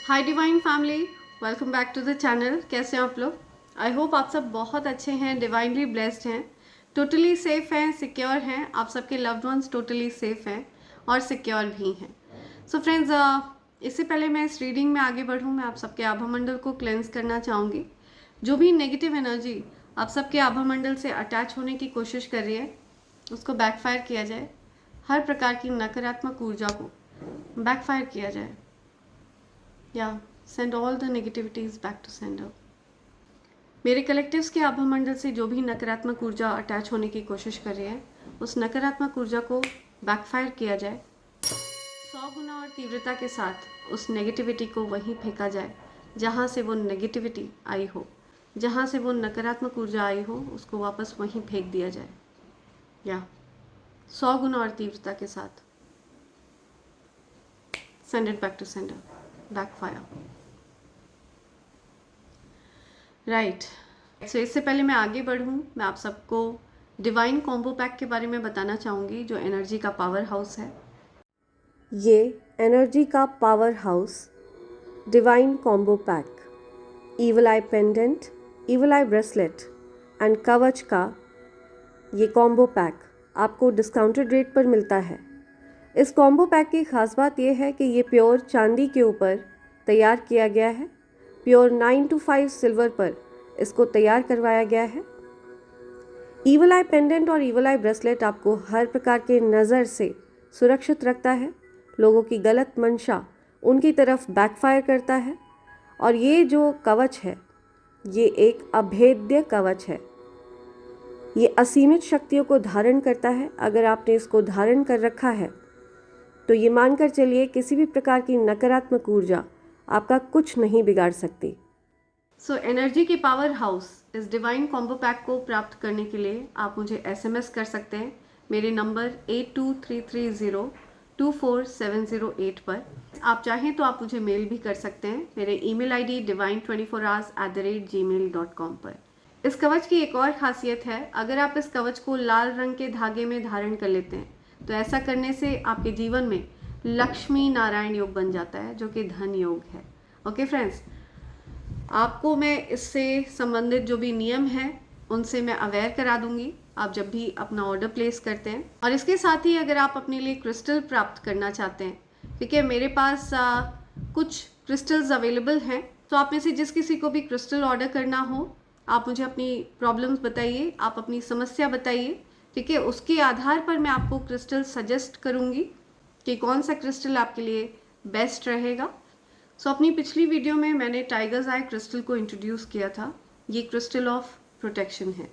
Hi divine family, welcome back to the channel. कैसे हैं आप लोग? आई होप आप सब बहुत अच्छे हैं, डिवाइनली ब्लेस्ड हैं, टोटली सेफ हैं, सिक्योर हैं। आप सबके लव्ड वंस टोटली सेफ हैं और सिक्योर भी हैं। सो फ्रेंड्स, इससे पहले मैं इस रीडिंग में आगे बढ़ूँ, मैं आप सबके आभा मंडल को क्लेंस करना चाहूँगी। जो भी नेगेटिव एनर्जी आप सबके आभा मंडल से अटैच होने की कोशिश कर रही है, उसको बैकफायर किया जाए। हर प्रकार की नकारात्मक ऊर्जा को बैकफायर किया जाए। Send all the negativities back to sender. मेरे कलेक्टिव्स के आभा मंडल से जो भी नकारात्मक ऊर्जा अटैच होने की कोशिश कर रही है, उस नकारात्मक ऊर्जा को बैकफायर किया जाए। 100 गुना और तीव्रता के साथ उस नेगेटिविटी को वहीं फेंका जाए जहाँ से वो नेगेटिविटी आई हो, जहाँ से वो नकारात्मक ऊर्जा आई हो, उसको वापस वहीं फेंक दिया जाए। 100 गुना और तीव्रता के साथ send it back to sender, backfire. Right. So इससे पहले मैं आगे बढ़ूँ, मैं आप सबको डिवाइन कॉम्बो पैक के बारे में बताना चाहूँगी, जो एनर्जी का पावर हाउस है। ये एनर्जी का power house divine combo pack, evil I pendant, evil I bracelet and कवच का ये कॉम्बो पैक आपको डिस्काउंटेड रेट पर मिलता है। इस कॉम्बो पैक की ख़ास बात यह है कि ये प्योर चांदी के ऊपर तैयार किया गया है। प्योर 925 सिल्वर पर इसको तैयार करवाया गया है। ईवल आई पेंडेंट और ईवल आई ब्रेसलेट आपको हर प्रकार के नज़र से सुरक्षित रखता है। लोगों की गलत मंशा उनकी तरफ बैकफायर करता है। और ये जो कवच है, ये एक अभेद्य कवच है। ये असीमित शक्तियों को धारण करता है। अगर आपने इसको धारण कर रखा है तो ये मानकर चलिए किसी भी प्रकार की नकारात्मक ऊर्जा आपका कुछ नहीं बिगाड़ सकती। सो एनर्जी के पावर हाउस इस डिवाइन कॉम्बो पैक को प्राप्त करने के लिए आप मुझे SMS कर सकते हैं मेरे नंबर 8233024708 पर। आप चाहें तो आप मुझे मेल भी कर सकते हैं मेरे ईमेल ID divine24hours@gmail.com पर। इस कवच की एक और खासियत है, अगर आप इस कवच को लाल रंग के धागे में धारण कर लेते हैं तो ऐसा करने से आपके जीवन में लक्ष्मी नारायण योग बन जाता है, जो कि धन योग है। ओके फ्रेंड्स, आपको मैं इससे संबंधित जो भी नियम हैं उनसे मैं अवेयर करा दूंगी आप जब भी अपना ऑर्डर प्लेस करते हैं। और इसके साथ ही अगर आप अपने लिए क्रिस्टल प्राप्त करना चाहते हैं, क्योंकि मेरे पास कुछ क्रिस्टल्स अवेलेबल हैं, तो आप में से जिस किसी को भी क्रिस्टल ऑर्डर करना हो, आप मुझे अपनी प्रॉब्लम्स बताइए, आप अपनी समस्या बताइए, ठीक है। उसके आधार पर मैं आपको क्रिस्टल सजेस्ट करूँगी कि कौन सा क्रिस्टल आपके लिए बेस्ट रहेगा। सो अपनी पिछली वीडियो में मैंने टाइगर्स आई क्रिस्टल को इंट्रोड्यूस किया था। ये क्रिस्टल ऑफ प्रोटेक्शन है,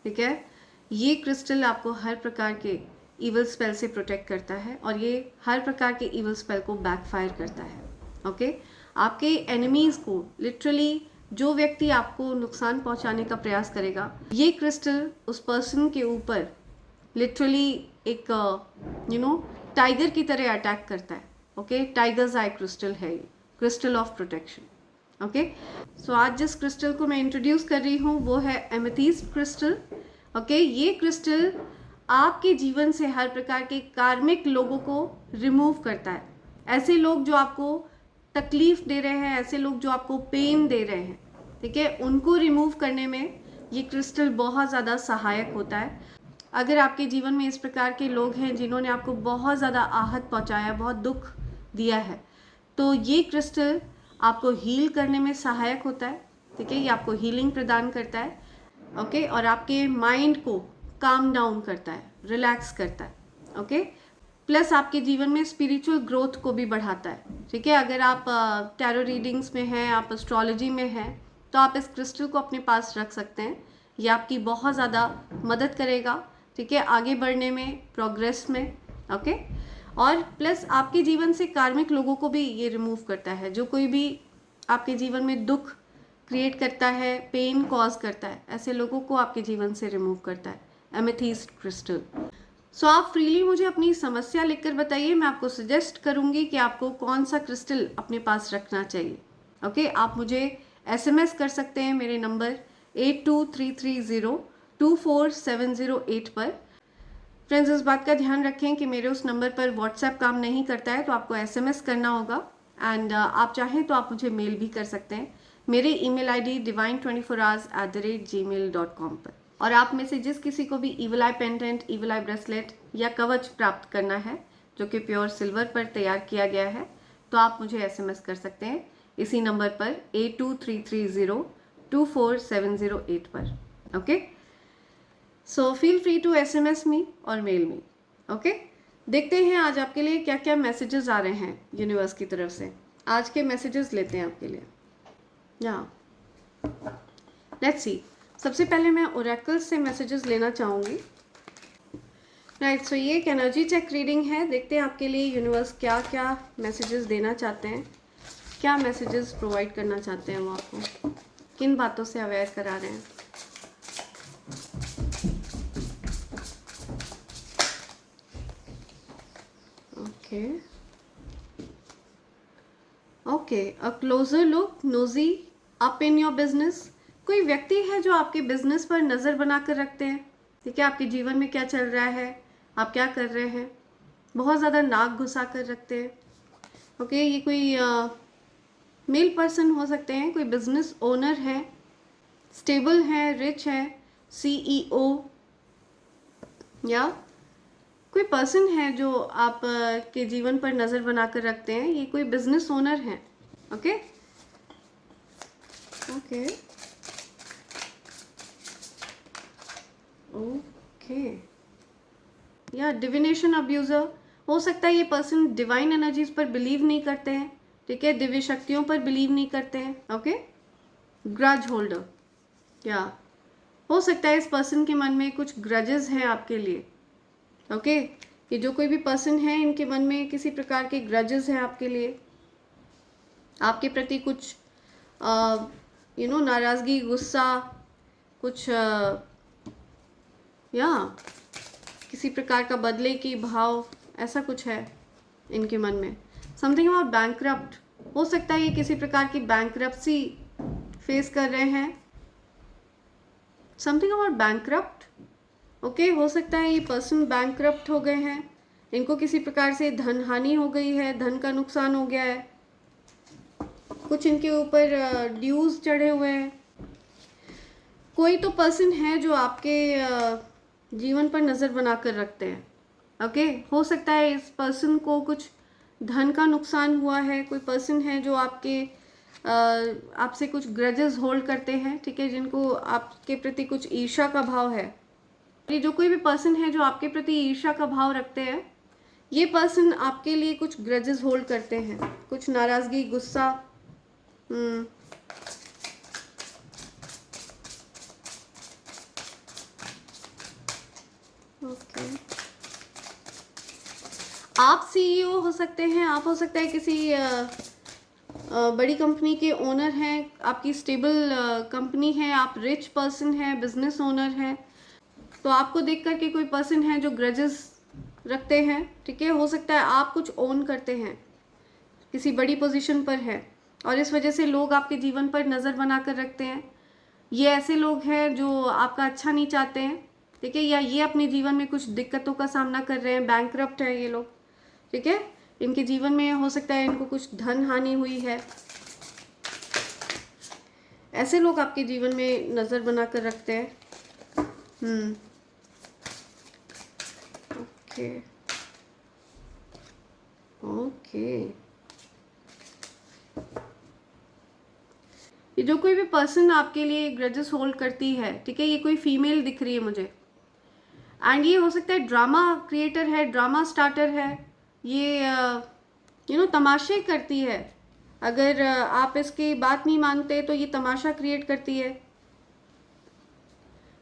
ठीक है। ये क्रिस्टल आपको हर प्रकार के इवल स्पेल से प्रोटेक्ट करता है और ये हर प्रकार के इवल स्पेल को बैकफायर करता है। ओके, आपके एनिमीज को, लिटरली जो व्यक्ति आपको नुकसान पहुंचाने का प्रयास करेगा, ये क्रिस्टल उस पर्सन के ऊपर लिटरली एक टाइगर की तरह अटैक करता है। ओके, टाइगर्स आई क्रिस्टल है ये, क्रिस्टल ऑफ प्रोटेक्शन। ओके, सो आज जिस क्रिस्टल को मैं इंट्रोड्यूस कर रही हूँ वो है एमेथिस्ट क्रिस्टल। ओके, ये क्रिस्टल आपके जीवन से हर प्रकार के कार्मिक लोगों को रिमूव करता है। ऐसे लोग जो आपको तकलीफ दे रहे हैं, ऐसे लोग जो आपको पेन दे रहे हैं, ठीक है, उनको रिमूव करने में ये क्रिस्टल बहुत ज़्यादा सहायक होता है। अगर आपके जीवन में इस प्रकार के लोग हैं जिन्होंने आपको बहुत ज़्यादा आहत पहुँचाया, बहुत दुख दिया है, तो ये क्रिस्टल आपको हील करने में सहायक होता है, ठीक है। ये आपको हीलिंग प्रदान करता है, ओके, और आपके माइंड को काम डाउन करता है, रिलैक्स करता है, ओके। प्लस आपके जीवन में स्पिरिचुअल ग्रोथ को भी बढ़ाता है, ठीक है। अगर आप टैरो रीडिंग्स में हैं, आप एस्ट्रोलॉजी में हैं, तो आप इस क्रिस्टल को अपने पास रख सकते हैं। ये आपकी बहुत ज़्यादा मदद करेगा, ठीक है, आगे बढ़ने में, प्रोग्रेस में, ओके। और प्लस आपके जीवन से कार्मिक लोगों को भी ये रिमूव करता है। जो कोई भी आपके जीवन में दुख क्रिएट करता है, पेन कॉज करता है, ऐसे लोगों को आपके जीवन से रिमूव करता है एमेथिस्ट क्रिस्टल। सो आप फ्रीली मुझे अपनी समस्या लिखकर बताइए, मैं आपको सजेस्ट करूंगी कि आपको कौन सा क्रिस्टल अपने पास रखना चाहिए। ओके, आप मुझे SMS कर सकते हैं मेरे नंबर 8233024708 पर। फ्रेंड्स, इस बात का ध्यान रखें कि मेरे उस नंबर पर व्हाट्सएप काम नहीं करता है, तो आपको SMS करना होगा एंड आप चाहें तो आप मुझे मेल भी कर सकते हैं मेरे ईमेल आईडी divine24hours@gmail.com पर। और आप में से जिस किसी को भी ईवल आई पेंडेंट, ईवल आई ब्रेसलेट या कवच प्राप्त करना है जो कि प्योर सिल्वर पर तैयार किया गया है, तो आप मुझे SMS कर सकते हैं इसी नंबर पर 8233024708 पर। Okay, so feel free to SMS me और मेल मी। ओके, देखते हैं आज आपके लिए क्या क्या मैसेजेस आ रहे हैं यूनिवर्स की तरफ से। आज के मैसेजेस लेते हैं आपके लिए। लेट्स सी, सबसे पहले मैं ओरेकल से मैसेजेस लेना चाहूँगी। राइट, सो ये एक एनर्जी चेक रीडिंग है। देखते हैं आपके लिए यूनिवर्स क्या क्या मैसेजेस देना चाहते हैं, क्या मैसेजेस प्रोवाइड करना चाहते हैं वो आपको, किन बातों से अवेयर करा रहे हैं। Okay, a closure look, nosy up in your business. कोई व्यक्ति है जो आपके बिजनेस पर नज़र बनाकर रखते हैं। ठीक है, आपके जीवन में क्या चल रहा है, आप क्या कर रहे हैं, बहुत ज़्यादा नाक घुसा कर रखते हैं। ओके, ये कोई मेल पर्सन हो सकते हैं, कोई बिजनेस ओनर है, स्टेबल है, रिच है, CEO, या कोई पर्सन है जो आप के जीवन पर नज़र बनाकर रखते हैं। ये कोई बिजनेस ओनर है। ओके ओके ओके, या डिविनेशन अब्यूज़र हो सकता है। ये पर्सन डिवाइन एनर्जीज पर बिलीव नहीं करते हैं। ठीक है, दिव्य शक्तियों पर बिलीव नहीं करते हैं। ओके, ग्रज होल्डर, या हो सकता है इस पर्सन के मन में कुछ ग्रजेस हैं आपके लिए। ओके, ये जो कोई भी पर्सन है इनके मन में किसी प्रकार के ग्रजेस हैं आपके लिए, आपके प्रति कुछ नाराज़गी, गुस्सा, कुछ या किसी प्रकार का बदले की भाव, ऐसा कुछ है इनके मन में। समथिंग अबाउट बैंकरप्ट, हो सकता है ये किसी प्रकार की बैंकरप्सी फेस कर रहे हैं। समथिंग अबाउट बैंकरप्ट, ओके, हो सकता है ये पर्सन बैंकरप्ट हो गए हैं, इनको किसी प्रकार से धन हानि हो गई है, धन का नुकसान हो गया है, कुछ इनके ऊपर ड्यूज चढ़े हुए हैं। कोई तो पर्सन है जो आपके जीवन पर नज़र बनाकर रखते हैं। ओके, हो सकता है इस पर्सन को कुछ धन का नुकसान हुआ है। कोई पर्सन है जो आपसे कुछ ग्रजेस होल्ड करते हैं। ठीक है, जिनको आपके प्रति कुछ ईर्ष्या का भाव है। ये जो कोई भी पर्सन है जो आपके प्रति ईर्ष्या का भाव रखते हैं, ये पर्सन आपके लिए कुछ ग्रजेस होल्ड करते हैं, कुछ नाराज़गी, गुस्सा। ओके, आप CEO हो सकते हैं, आप हो सकता है किसी बड़ी कंपनी के ओनर हैं, आपकी स्टेबल कंपनी है, आप रिच पर्सन हैं, बिजनेस ओनर हैं। तो आपको देख कर के कोई पर्सन है जो ग्रजेस रखते हैं। ठीक है, हो सकता है आप कुछ ओन करते हैं, किसी बड़ी पोजीशन पर है और इस वजह से लोग आपके जीवन पर नज़र बना कर रखते हैं। ये ऐसे लोग हैं जो आपका अच्छा नहीं चाहते हैं। ठीक है, या ये अपने जीवन में कुछ दिक्कतों का सामना कर रहे हैं, बैंकरप्ट है ये लोग। ठीक है, इनके जीवन में हो सकता है इनको कुछ धन हानि हुई है। ऐसे लोग आपके जीवन में नज़र बना कर रखते हैं। ओके ओके, ये जो कोई भी पर्सन आपके लिए ग्रजेस होल्ड करती है, ठीक है, ये कोई फीमेल दिख रही है मुझे। एंड ये हो सकता है ड्रामा क्रिएटर है, ड्रामा स्टार्टर है। ये तमाशे करती है। अगर आप इसकी बात नहीं मानते तो ये तमाशा क्रिएट करती है।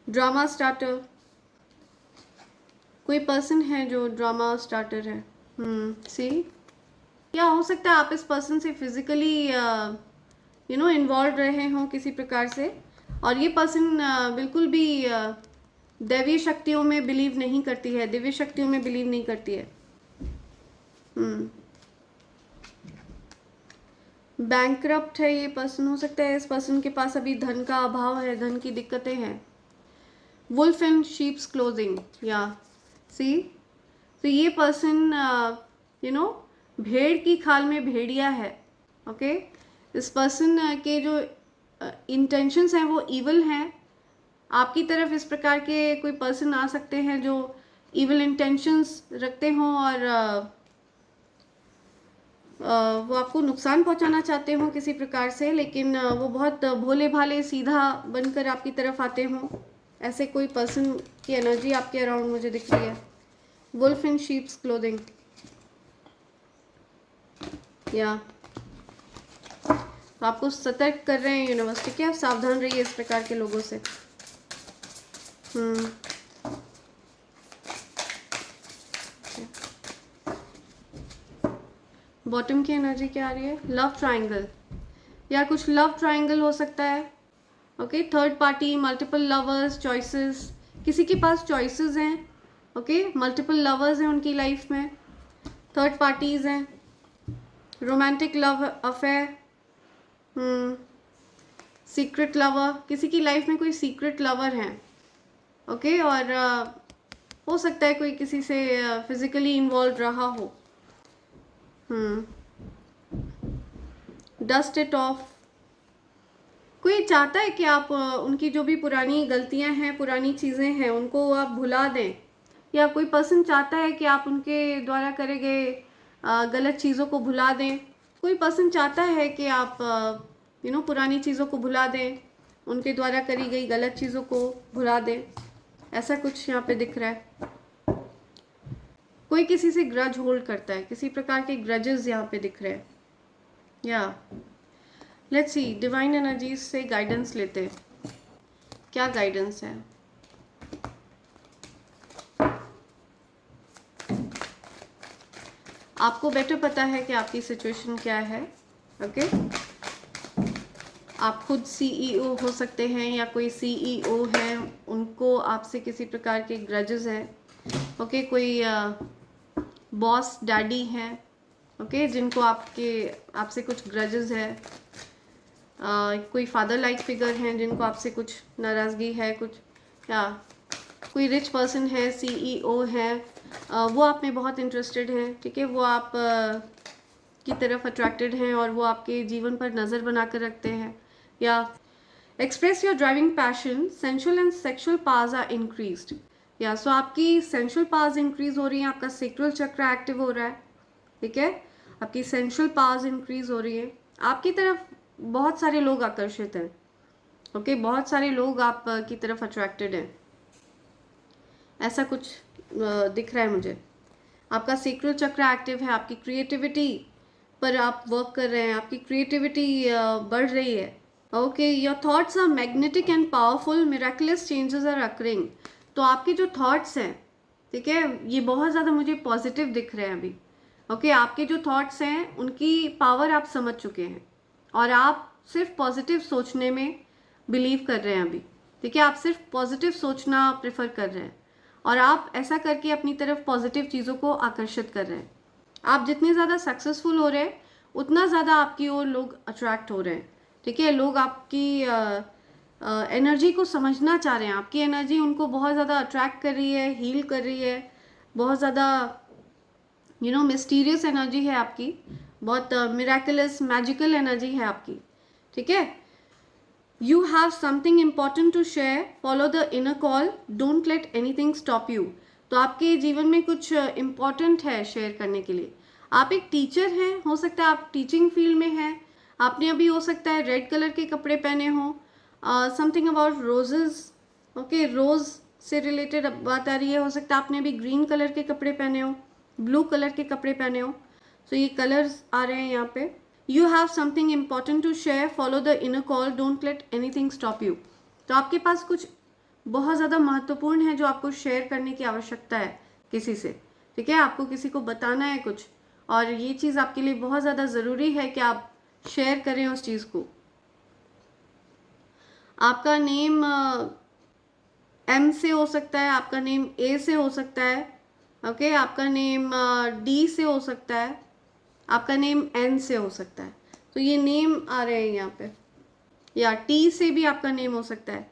ड्रामा स्टार्टर, कोई पर्सन है जो ड्रामा स्टार्टर है। सी, या हो सकता है आप इस पर्सन से फिजिकली इन्वॉल्व रहे हों किसी प्रकार से, और ये पर्सन बिल्कुल भी दैवीय शक्तियों में बिलीव नहीं करती है, दिव्य शक्तियों में बिलीव नहीं करती है। बैंकरप्ट है ये पर्सन। हो सकता है इस पर्सन के पास अभी धन का अभाव है, धन की दिक्कतें हैं। वुल्फ इन शीप्स क्लोजिंग, या सी, तो ये पर्सन भेड़ की खाल में भेड़िया है। ओके, इस पर्सन के जो इंटेंशंस हैं वो इवल हैं। आपकी तरफ इस प्रकार के कोई पर्सन आ सकते हैं जो इवल इंटेंशंस रखते हों और वो आपको नुकसान पहुंचाना चाहते हों किसी प्रकार से, लेकिन वो बहुत भोले भाले सीधा बनकर आपकी तरफ आते हों। ऐसे कोई पर्सन की एनर्जी आपके अराउंड मुझे दिख रही है। वुल्फ इन शीप्स क्लोथिंग, या तो आपको सतर्क कर रहे हैं यूनिवर्सिटी के, आप सावधान रहिए इस प्रकार के लोगों से। बॉटम की एनर्जी क्या आ रही है? लव ट्रायंगल, या कुछ लव ट्रायंगल हो सकता है। Okay, third party, multiple lovers, choices, किसी के पास चॉइसेस हैं। ओके, मल्टीपल लवर्स हैं उनकी लाइफ में, थर्ड पार्टीज हैं, romantic love affair, secret lover, किसी की लाइफ में कोई सीक्रेट लवर हैं। ओके, और हो सकता है कोई किसी से फिजिकली इन्वॉल्व रहा हो। डस्ट इट ऑफ, कोई चाहता है कि आप उनकी जो भी पुरानी गलतियां हैं, पुरानी चीज़ें हैं, उनको आप भुला दें, या कोई पर्सन चाहता है कि आप उनके द्वारा करे गए गलत चीज़ों को भुला दें। कोई पर्सन चाहता है कि आप पुरानी चीज़ों को भुला दें, उनके द्वारा करी गई गलत चीज़ों को भुला दें। ऐसा कुछ यहाँ पे दिख रहा है। कोई किसी से ग्रज होल्ड करता है, किसी प्रकार के ग्रजेस यहाँ पे दिख रहे हैं। या लेट्स सी, डिवाइन एनर्जीज से गाइडेंस लेते हैं, क्या गाइडेंस है। आपको बेटर पता है कि आपकी सिचुएशन क्या है। ओके, आप खुद सीईओ हो सकते हैं या कोई सीईओ है, उनको आपसे किसी प्रकार के ग्रजेस हैं। ओके, कोई बॉस डैडी हैं, ओके, जिनको आपसे कुछ ग्रजेस है। कोई फादर लाइक फिगर हैं जिनको आपसे कुछ नाराज़गी है, कुछ, या कोई रिच पर्सन है, सीईओ है, वो आप में बहुत इंटरेस्टेड हैं। ठीक है, वो आप की तरफ अट्रैक्टेड हैं और वो आपके जीवन पर नज़र बना कर रखते हैं। या express your driving passion, sensual and sexual powers are increased. या सो आपकी सेंशुअल पावर्स इंक्रीज हो रही हैं, आपका सेक्रुअल चक्र एक्टिव हो रहा है। ठीक है, आपकी सेंशुअल पावर्स इंक्रीज हो रही है, आपकी तरफ बहुत सारे लोग आकर्षित हैं। ओके, बहुत सारे लोग आप की तरफ अट्रैक्टेड हैं, ऐसा कुछ दिख रहा है मुझे। आपका सेक्रुअल चक्र एक्टिव है, आपकी क्रिएटिविटी पर आप वर्क कर रहे हैं, आपकी क्रिएटिविटी बढ़ रही है। Okay, your thoughts are magnetic and powerful, miraculous changes are occurring. तो आपके जो थॉट्स हैं, ठीक है, ये बहुत ज़्यादा मुझे पॉजिटिव दिख रहे हैं अभी। ओके, आपके जो थॉट्स हैं उनकी पावर आप समझ चुके हैं और आप सिर्फ पॉजिटिव सोचने में बिलीव कर रहे हैं अभी। ठीक है, आप सिर्फ पॉजिटिव सोचना प्रेफर कर रहे हैं और आप ऐसा करके अपनी तरफ पॉजिटिव चीज़ों को आकर्षित कर रहे हैं। आप जितने ज़्यादा सक्सेसफुल हो रहे हैं उतना ज़्यादा आपकी ओर लोग अट्रैक्ट हो रहे हैं। ठीक है, लोग आपकी एनर्जी को समझना चाह रहे हैं, आपकी एनर्जी उनको बहुत ज़्यादा अट्रैक्ट कर रही है, हील कर रही है। बहुत ज़्यादा मिस्टीरियस एनर्जी है आपकी, बहुत मिरेकुलस मैजिकल एनर्जी है आपकी। ठीक है, you have something important to share, follow the inner call, don't let anything stop you. तो आपके जीवन में कुछ इम्पॉर्टेंट है शेयर करने के लिए। आप एक टीचर हैं, हो सकता है आप टीचिंग फील्ड में हैं, आपने अभी हो सकता है रेड कलर के कपड़े पहने हों, समथिंग अबाउट रोजेज। ओके, रोज़ से रिलेटेड बात आ रही है। हो सकता है आपने अभी ग्रीन कलर के कपड़े पहने हो, ब्लू कलर के कपड़े पहने हो। सो ये कलर्स आ रहे हैं यहाँ पे। You have something important to share, follow the inner call, don't let anything stop you. तो आपके पास कुछ बहुत ज़्यादा महत्वपूर्ण है जो आपको शेयर करने की आवश्यकता है किसी से। ठीक है, आपको किसी को बताना है कुछ, और ये चीज़ आपके लिए बहुत ज़्यादा ज़रूरी है कि आप शेयर करें उस चीज़ को। आपका नेम एम से हो सकता है, आपका नेम ए से हो सकता है। ओके, आपका नेम डी से हो सकता है, आपका नेम एन से हो सकता है। तो ये नेम आ रहे हैं यहाँ पे, या टी से भी आपका नेम हो सकता है।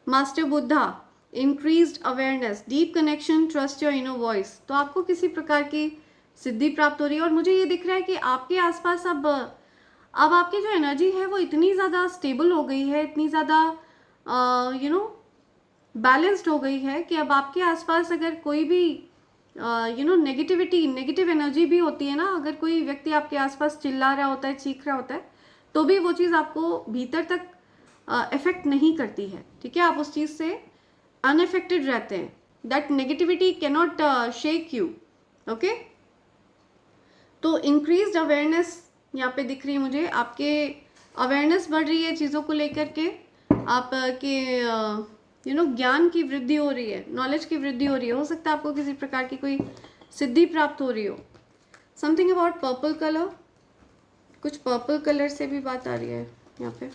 Master Buddha, increased awareness, deep connection, trust your inner voice. तो आपको किसी प्रकार की सिद्धि प्राप्त हो रही है और मुझे ये दिख रहा है कि आपके आसपास अब अब आपकी जो एनर्जी है वो इतनी ज़्यादा स्टेबल हो गई है, इतनी ज़्यादा बैलेंस्ड हो गई है कि अब आपके आसपास अगर कोई भी नेगेटिव एनर्जी भी होती है ना, अगर कोई व्यक्ति आपके आसपास चिल्ला रहा होता है, चीख रहा होता है, तो भी वो चीज़ आपको भीतर तक इफेक्ट नहीं करती है, ठीक है। आप उस चीज़ से अनअफेक्टेड रहते हैं। That negativity can not shake you, okay. तो इंक्रीज्ड अवेयरनेस यहाँ पे दिख रही है मुझे, आपके अवेयरनेस बढ़ रही है चीज़ों को लेकर के, आपके ज्ञान की वृद्धि हो रही है, नॉलेज की वृद्धि हो रही है। हो सकता है आपको किसी प्रकार की कोई सिद्धि प्राप्त हो रही हो। समथिंग अबाउट पर्पल कलर, कुछ पर्पल कलर से भी बात आ रही है यहाँ पे।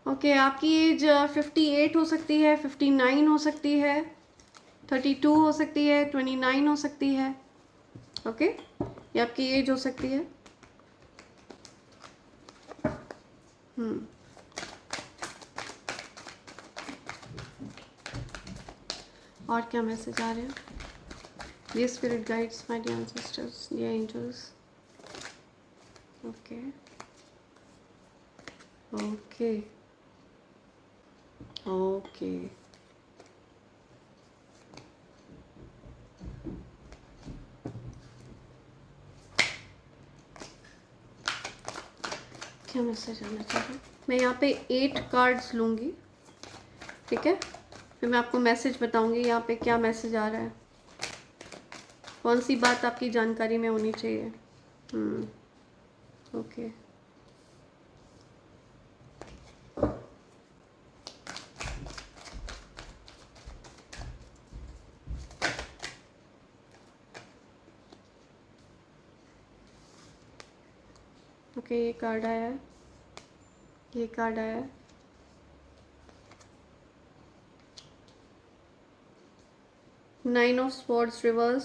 ओके, आपकी एज 58 हो सकती है, 59 हो सकती है, 32 हो सकती है, 29 हो सकती है, ओके। ये आपकी एज हो सकती है। और क्या मैसेज आ रहे हैं? ये spirit guides, my dear ancestors, ये एंजल्स, ओके ओके ओके। क्या मैसेज आना चाहिए? मैं यहाँ पे 8 कार्ड्स लूँगी, ठीक है। फिर मैं आपको मैसेज बताऊँगी यहाँ पे क्या मैसेज आ रहा है, कौन सी बात आपकी जानकारी में होनी चाहिए। ओके। ओके, ये कार्ड आया है, ये कार्ड आया है, nine of swords reverse,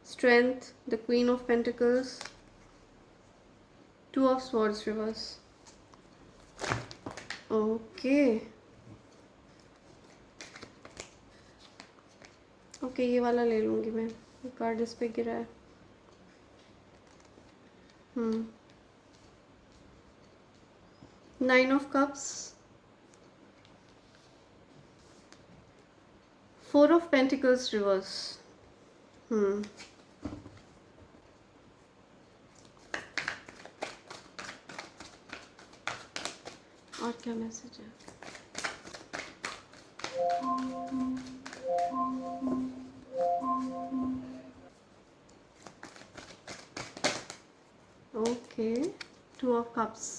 strength, the queen of pentacles, two of swords reverse, okay okay. ये वाला ले लूँगी मैं, ये कार्ड इस पे गिरा है। Nine of cups, 4 of pentacles reverse. और क्या मैसेज है? Okay, 2 of cups,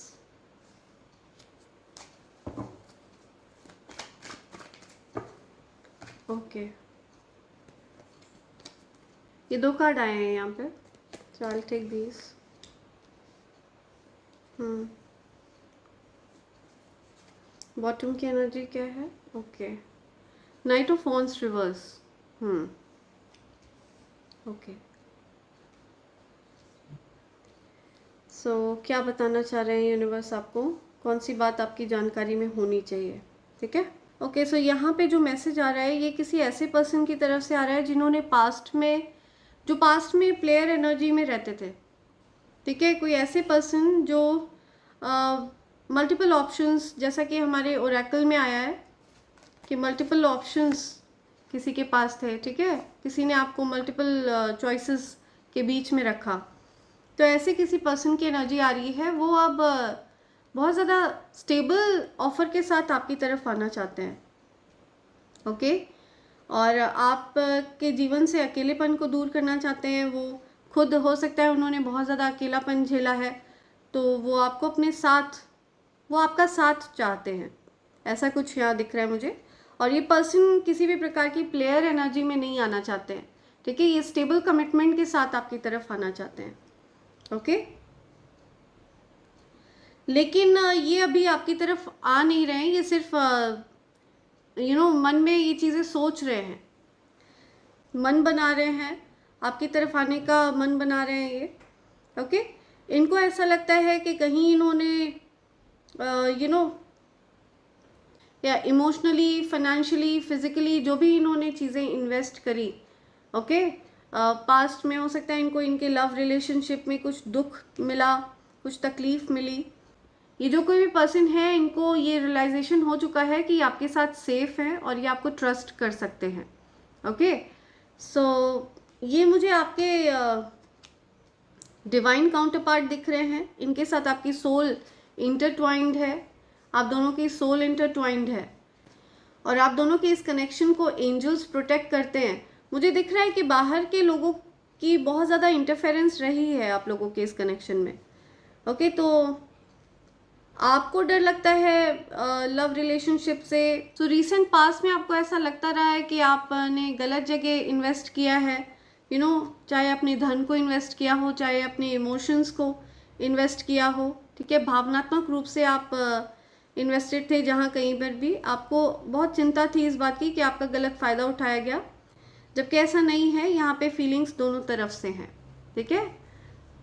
okay. ये 2 कार्ड आए हैं यहाँ पे, so I'll take these। Bottom की एनर्जी क्या है? Okay, knight of wands reverse. Okay, so क्या बताना चाह रहे हैं यूनिवर्स आपको, कौन सी बात आपकी जानकारी में होनी चाहिए, ठीक है। ओके, सो यहाँ पे जो मैसेज आ रहा है ये किसी ऐसे पर्सन की तरफ से आ रहा है जिन्होंने पास्ट में प्लेयर एनर्जी में रहते थे, ठीक है। कोई ऐसे पर्सन जो मल्टीपल ऑप्शंस, जैसा कि हमारे ओरेकल में आया है कि मल्टीपल ऑप्शंस किसी के पास थे, ठीक है। किसी ने आपको मल्टीपल चॉइसेस के बीच में रखा, तो ऐसे किसी पर्सन की एनर्जी आ रही है। वो अब बहुत ज़्यादा स्टेबल ऑफर के साथ आपकी तरफ आना चाहते हैं, ओके। और आपके जीवन से अकेलेपन को दूर करना चाहते हैं। वो खुद, हो सकता है उन्होंने बहुत ज़्यादा अकेलापन झेला है, तो वो आपको अपने साथ, वो आपका साथ चाहते हैं, ऐसा कुछ यहाँ दिख रहा है मुझे। और ये पर्सन किसी भी प्रकार की प्लेयर एनर्जी में नहीं आना चाहते हैं, ठीक है। ये स्टेबल कमिटमेंट के साथ आपकी तरफ आना चाहते हैं, ओके। लेकिन ये अभी आपकी तरफ आ नहीं रहे हैं, ये सिर्फ मन में ये चीज़ें सोच रहे हैं, मन बना रहे हैं, आपकी तरफ आने का मन बना रहे हैं ये, ओके। इनको ऐसा लगता है कि कहीं इन्होंने या इमोशनली, फाइनेंशियली, फिजिकली जो भी इन्होंने चीज़ें इन्वेस्ट करी, ओके, पास्ट में हो सकता है इनको इनके लव रिलेशनशिप में कुछ दुख मिला, कुछ तकलीफ मिली। ये जो कोई भी पर्सन है इनको ये रियलाइजेशन हो चुका है कि आपके साथ सेफ है और ये आपको ट्रस्ट कर सकते हैं। ओके, सो ये मुझे आपके डिवाइन काउंटर पार्ट दिख रहे हैं। इनके साथ आपकी सोल इंटरट्वाइंड है, आप दोनों की सोल इंटरट्वाइंड है और आप दोनों के इस कनेक्शन को एंजल्स प्रोटेक्ट करते हैं। मुझे दिख रहा है कि बाहर के लोगों की बहुत ज़्यादा इंटरफेरेंस रही है आप लोगों के इस कनेक्शन में। ओके, तो आपको डर लगता है लव रिलेशनशिप से। तो रीसेंट पास्ट में आपको ऐसा लगता रहा है कि आपने गलत जगह इन्वेस्ट किया है, चाहे अपने धन को इन्वेस्ट किया हो, चाहे अपने इमोशंस को इन्वेस्ट किया हो। ठीक है, भावनात्मक रूप से आप इन्वेस्टेड थे, जहाँ कहीं पर भी आपको बहुत चिंता थी इस बात की कि आपका गलत फ़ायदा उठाया गया, जबकि ऐसा नहीं है। यहाँ पे फीलिंग्स दोनों तरफ से हैं। ठीक है,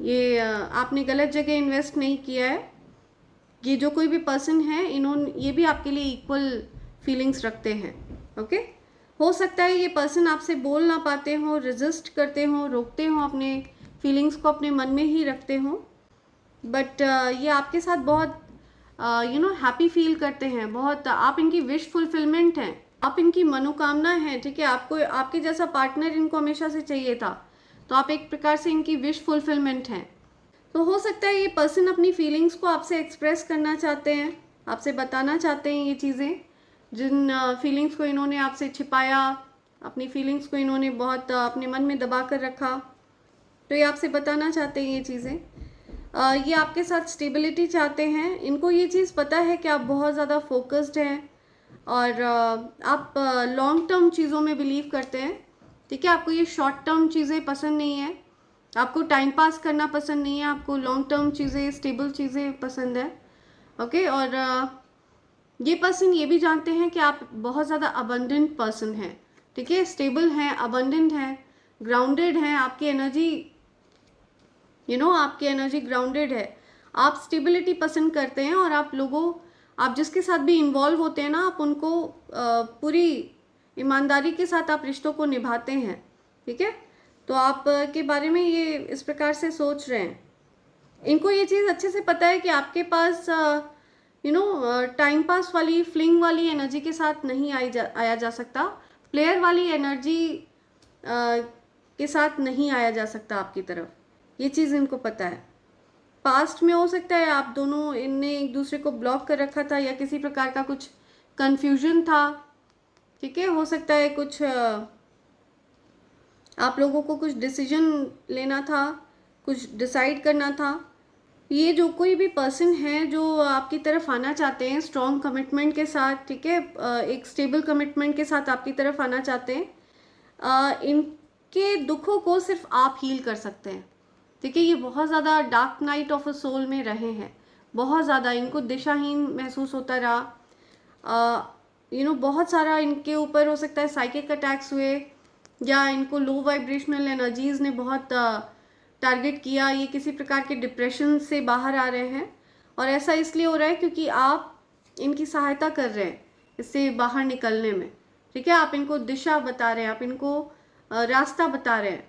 ये आपने गलत जगह इन्वेस्ट नहीं किया है। ये जो कोई भी पर्सन है इन्होंने ये भी आपके लिए इक्वल फीलिंग्स रखते हैं। ओके, हो सकता है ये पर्सन आपसे बोल ना पाते हो, रेजिस्ट करते हो, रोकते हो, अपने फीलिंग्स को अपने मन में ही रखते हो, बट ये आपके साथ बहुत हैप्पी फील करते हैं। बहुत आप इनकी विश फुलफिलमेंट हैं, आप इनकी मनोकामना हैं। ठीक है, आपको आपके जैसा पार्टनर इनको हमेशा से चाहिए था, तो आप एक प्रकार से इनकी विश फुलफिलमेंट हैं। तो हो सकता है ये पर्सन अपनी फीलिंग्स को आपसे एक्सप्रेस करना चाहते हैं, आपसे बताना चाहते हैं ये चीज़ें, जिन फीलिंग्स को इन्होंने आपसे छिपाया, अपनी फीलिंग्स को इन्होंने बहुत अपने मन में दबा कर रखा, तो ये आपसे बताना चाहते हैं ये चीज़ें। ये आपके साथ स्टेबिलिटी चाहते हैं। इनको ये चीज़ पता है कि आप बहुत ज़्यादा फोकस्ड हैं और आप लॉन्ग टर्म चीज़ों में बिलीव करते हैं। ठीक है, आपको ये शॉर्ट टर्म चीज़ें पसंद नहीं है, आपको टाइम पास करना पसंद नहीं है, आपको लॉन्ग टर्म चीज़ें, स्टेबल चीज़ें पसंद है। ओके, और ये पर्सन ये भी जानते हैं कि आप बहुत ज़्यादा अबंडेंट पर्सन हैं। ठीक है, स्टेबल हैं, अबंडेंट हैं, ग्राउंडेड हैं, आपकी एनर्जी आपकी एनर्जी ग्राउंडेड है। आप स्टेबिलिटी पसंद करते हैं और आप जिसके साथ भी इन्वॉल्व होते हैं ना, आप उनको पूरी ईमानदारी के साथ आप रिश्तों को निभाते हैं। ठीक है, तो आप के बारे में ये इस प्रकार से सोच रहे हैं। इनको ये चीज़ अच्छे से पता है कि आपके पास टाइम पास वाली, फ्लिंग वाली एनर्जी के साथ नहीं आया जा सकता, प्लेयर वाली एनर्जी के साथ नहीं आया जा सकता आपकी तरफ। ये चीज़ इनको पता है। पास्ट में हो सकता है आप दोनों इनने एक दूसरे को ब्लॉक कर रखा था या किसी प्रकार का कुछ कन्फ्यूजन था। ठीक है, हो सकता है कुछ आप लोगों को कुछ डिसीजन लेना था, कुछ डिसाइड करना था। ये जो कोई भी पर्सन है जो आपकी तरफ आना चाहते हैं स्ट्रॉन्ग कमिटमेंट के साथ, ठीक है, एक स्टेबल कमिटमेंट के साथ आपकी तरफ आना चाहते हैं, इनके दुखों को सिर्फ आप हील कर सकते हैं। ठीक है, ये बहुत ज़्यादा dark night of a soul में रहे हैं, बहुत ज़्यादा इनको दिशाहीन महसूस होता रहा। बहुत सारा इनके ऊपर हो सकता है साइकिक अटैक्स हुए या इनको लो वाइब्रेशनल एनर्जीज़ ने बहुत टारगेट किया। ये किसी प्रकार के डिप्रेशन से बाहर आ रहे हैं और ऐसा इसलिए हो रहा है क्योंकि आप इनकी सहायता कर रहे हैं इससे बाहर निकलने में। ठीक है, आप इनको दिशा बता रहे हैं, आप इनको रास्ता बता रहे हैं।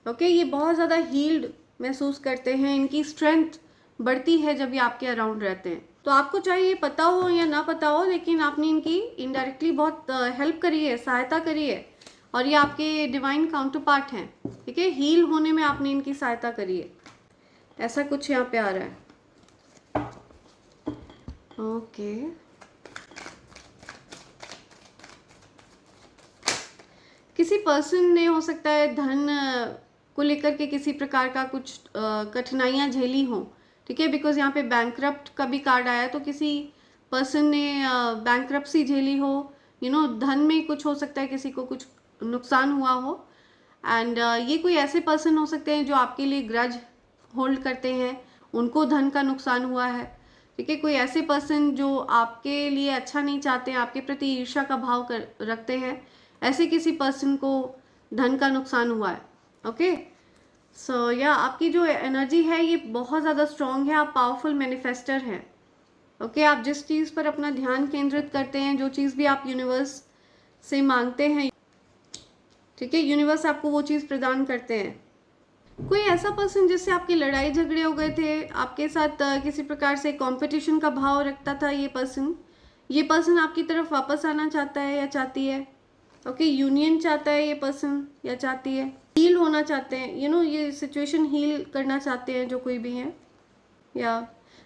ओके, ये बहुत ज़्यादा हील्ड महसूस करते हैं, इनकी स्ट्रेंथ बढ़ती है जब ये आपके अराउंड रहते हैं। तो आपको चाहे ये पता हो या ना पता हो, लेकिन आपने इनकी इनडायरेक्टली बहुत हेल्प करी है, सहायता करी है और ये आपके डिवाइन काउंटर पार्ट हैं। ठीक है, हील होने में आपने इनकी सहायता करी है, ऐसा कुछ यहाँ पे आ रहा है। ओके, किसी पर्सन ने हो सकता है धन को लेकर के किसी प्रकार का कुछ कठिनाइयाँ झेली हो। ठीक है, बिकॉज यहाँ पे बैंकरप्ट का भी कार्ड आया, तो किसी पर्सन ने बैंकरप्सी झेली हो। धन में कुछ हो सकता है, किसी को कुछ नुकसान हुआ हो। एंड ये कोई ऐसे पर्सन हो सकते हैं जो आपके लिए ग्रज होल्ड करते हैं, उनको धन का नुकसान हुआ है। ठीक है, कोई ऐसे पर्सन जो आपके लिए अच्छा नहीं चाहते हैं, आपके प्रति ईर्ष्या का भाव रखते हैं, ऐसे किसी पर्सन को धन का नुकसान हुआ है। ओके, सो या आपकी जो एनर्जी है ये बहुत ज़्यादा स्ट्रॉन्ग है, आप पावरफुल मैनिफेस्टर हैं। ओके, आप जिस चीज़ पर अपना ध्यान केंद्रित करते हैं, जो चीज़ भी आप यूनिवर्स से मांगते हैं, ठीक है, यूनिवर्स आपको वो चीज़ प्रदान करते हैं। कोई ऐसा पर्सन जिससे आपकी लड़ाई झगड़े हो गए थे, आपके साथ किसी प्रकार से कंपटीशन का भाव रखता था ये पर्सन आपकी तरफ वापस आना चाहता है या चाहती है। ओके, यूनियन चाहता है ये पर्सन या चाहती है, हील होना चाहते हैं, ये सिचुएशन हील करना चाहते हैं जो कोई भी हैं, या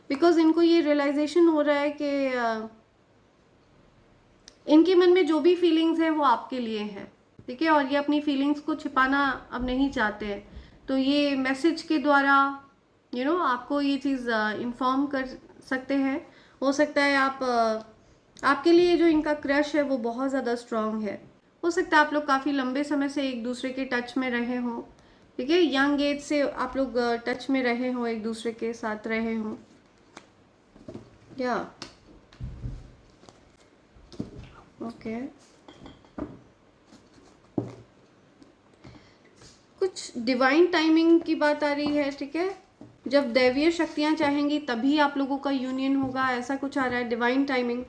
बिकॉज इनको ये रियलाइजेशन हो रहा है कि इनके मन में जो भी फीलिंग्स है वो आपके लिए है, ठीक है, और ये अपनी फीलिंग्स को छिपाना अब नहीं चाहते हैं। तो ये मैसेज के द्वारा आपको ये चीज़ इन्फॉर्म कर सकते हैं। हो सकता है आपके लिए जो इनका क्रश है वो बहुत ज़्यादा स्ट्रांग है। हो सकता है आप लोग काफ़ी लंबे समय से एक दूसरे के टच में रहे हों, ठीक है, यंग एज से आप लोग टच में रहे हों, एक दूसरे के साथ रहे हों, या ओके। कुछ डिवाइन टाइमिंग की बात आ रही है, ठीक है, जब दैवीय शक्तियां चाहेंगी तभी आप लोगों का यूनियन होगा, ऐसा कुछ आ रहा है, डिवाइन टाइमिंग।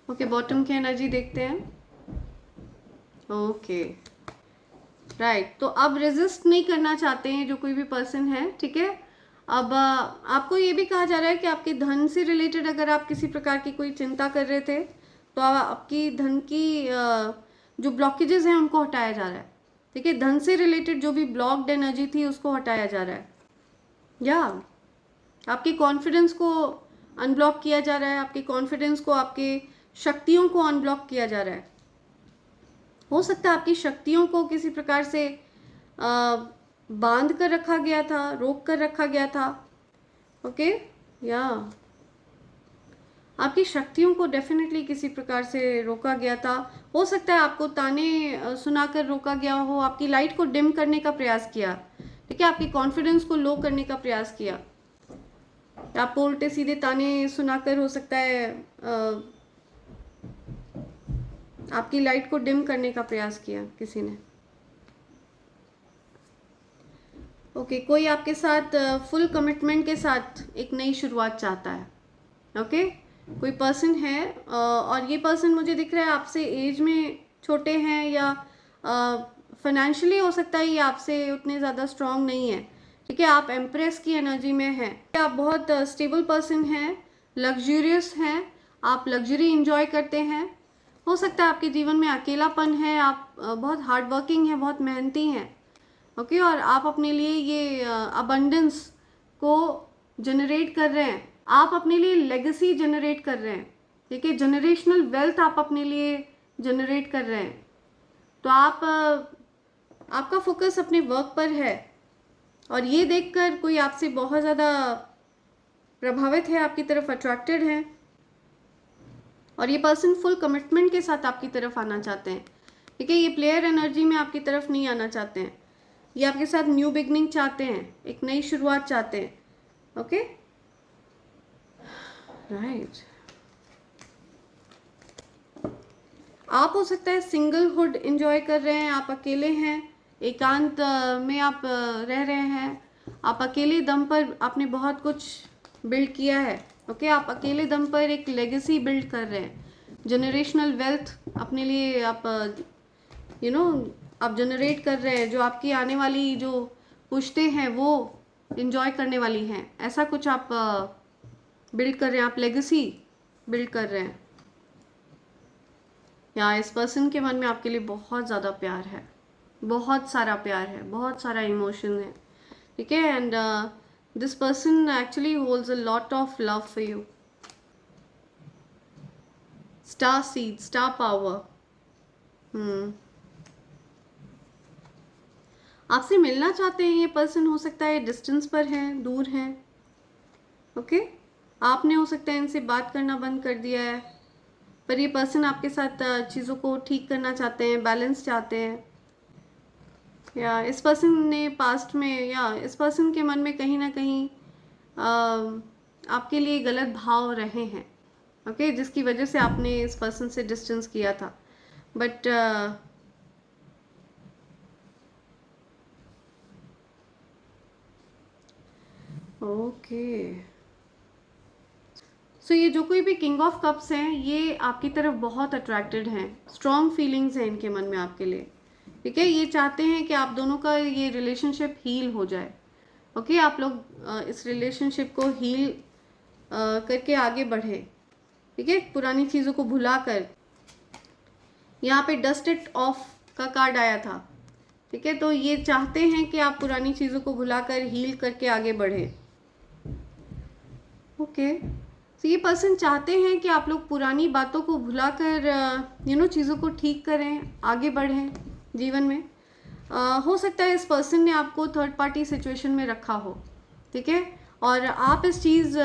ओके, बॉटम की एनर्जी देखते हैं। ओके, राइट, तो अब रेजिस्ट नहीं करना चाहते हैं जो कोई भी पर्सन है, ठीक है। अब आपको ये भी कहा जा रहा है कि आपके धन से रिलेटेड अगर आप किसी प्रकार की कोई चिंता कर रहे थे तो आपकी धन की जो ब्लॉकेजेस हैं उनको हटाया जा रहा है, ठीक है, धन से रिलेटेड जो भी ब्लॉक्ड एनर्जी थी उसको हटाया जा रहा है, या आपके कॉन्फिडेंस को अनब्लॉक किया जा रहा है, आपके कॉन्फिडेंस को, आपके शक्तियों को अनब्लॉक किया जा रहा है। हो सकता है आपकी शक्तियों को किसी प्रकार से बांध कर रखा गया था, रोक कर रखा गया था, ओके, या आपकी शक्तियों को डेफिनेटली किसी प्रकार से रोका गया था। हो सकता है आपको ताने सुनाकर रोका गया हो, आपकी लाइट को डिम करने का प्रयास किया, ठीक है, आपकी कॉन्फिडेंस को लो करने का प्रयास किया, आपको उल्टे सीधे ताने सुनाकर हो सकता है आपकी लाइट को डिम करने का प्रयास किया किसी ने। ओके, कोई आपके साथ फुल कमिटमेंट के साथ एक नई शुरुआत चाहता है, ओके, कोई पर्सन है और ये पर्सन मुझे दिख रहा है आपसे एज में छोटे हैं, या फाइनेंशियली हो सकता है ये आपसे उतने ज़्यादा स्ट्रांग नहीं है, ठीक है, आप एम्प्रेस की एनर्जी में हैं, आप बहुत स्टेबल पर्सन हैं, लग्जूरियस हैं, आप लग्जरी इंजॉय करते हैं। हो सकता है आपके जीवन में अकेलापन है, आप बहुत हार्ड वर्किंग हैं, बहुत मेहनती हैं, ओके, और आप अपने लिए ये अबंडेंस को जनरेट कर रहे हैं, आप अपने लिए लेगेसी जनरेट कर रहे हैं, ठीक है, जनरेशनल वेल्थ आप अपने लिए जनरेट कर रहे हैं। तो आपका फोकस अपने वर्क पर है, और ये देखकर कोई आपसे बहुत ज़्यादा प्रभावित है, आपकी तरफ अट्रैक्टेड है, और ये पर्सन फुल कमिटमेंट के साथ आपकी तरफ आना चाहते हैं, ठीक है, ये प्लेयर एनर्जी में आपकी तरफ नहीं आना चाहते हैं, ये आपके साथ न्यू बिगनिंग चाहते हैं, एक नई शुरुआत चाहते हैं, ओके, राइट। आप हो सकता है सिंगलहुड एंजॉय कर रहे हैं, आप अकेले हैं, एकांत में आप रह रहे हैं, आप अकेले दम पर आपने बहुत कुछ बिल्ड किया है, ओके, आप अकेले दम पर एक लेगेसी बिल्ड कर रहे हैं, जनरेशनल वेल्थ अपने लिए आप आप जनरेट कर रहे हैं, जो आपकी आने वाली जो पुश्तें हैं वो इंजॉय करने वाली हैं, ऐसा कुछ आप बिल्ड कर रहे हैं, आप लेगेसी बिल्ड कर रहे हैं, या इस पर्सन के मन में आपके लिए बहुत ज़्यादा प्यार है, बहुत सारा प्यार है, बहुत सारा इमोशन है, ठीक है, and this person actually holds a lot of love for you. Star seed, star power. आपसे मिलना चाहते हैं ये पर्सन, हो सकता है डिस्टेंस पर है, दूर है, ओके, आपने हो सकता है इनसे बात करना बंद कर दिया है, पर ये पर्सन आपके साथ चीज़ों को ठीक करना चाहते हैं, बैलेंस चाहते हैं, या इस पर्सन ने पास्ट में, या इस पर्सन के मन में कहीं ना कहीं आपके लिए गलत भाव रहे हैं, ओके, जिसकी वजह से आपने इस पर्सन से डिस्टेंस किया था। बट ओके, सो ये जो कोई भी किंग ऑफ कप्स हैं, ये आपकी तरफ बहुत अट्रैक्टेड हैं, स्ट्रॉन्ग फीलिंग्स हैं इनके मन में आपके लिए। ठीक है, ये चाहते हैं कि आप दोनों का ये रिलेशनशिप हील हो जाए। ओके, आप लोग इस रिलेशनशिप को हील करके आगे बढ़े। ठीक है, पुरानी चीज़ों को भुला कर। यहाँ पे डस्ट इट ऑफ का कार्ड आया था। ठीक है, तो ये चाहते हैं कि आप पुरानी चीज़ों को भुलाकर हील करके आगे बढ़े। ओके, तो ये पर्सन चाहते हैं कि आप लोग पुरानी बातों को भुलाकर चीज़ों को ठीक करें, आगे बढ़ें जीवन में। हो सकता है इस पर्सन ने आपको थर्ड पार्टी सिचुएशन में रखा हो। ठीक है, और आप इस चीज़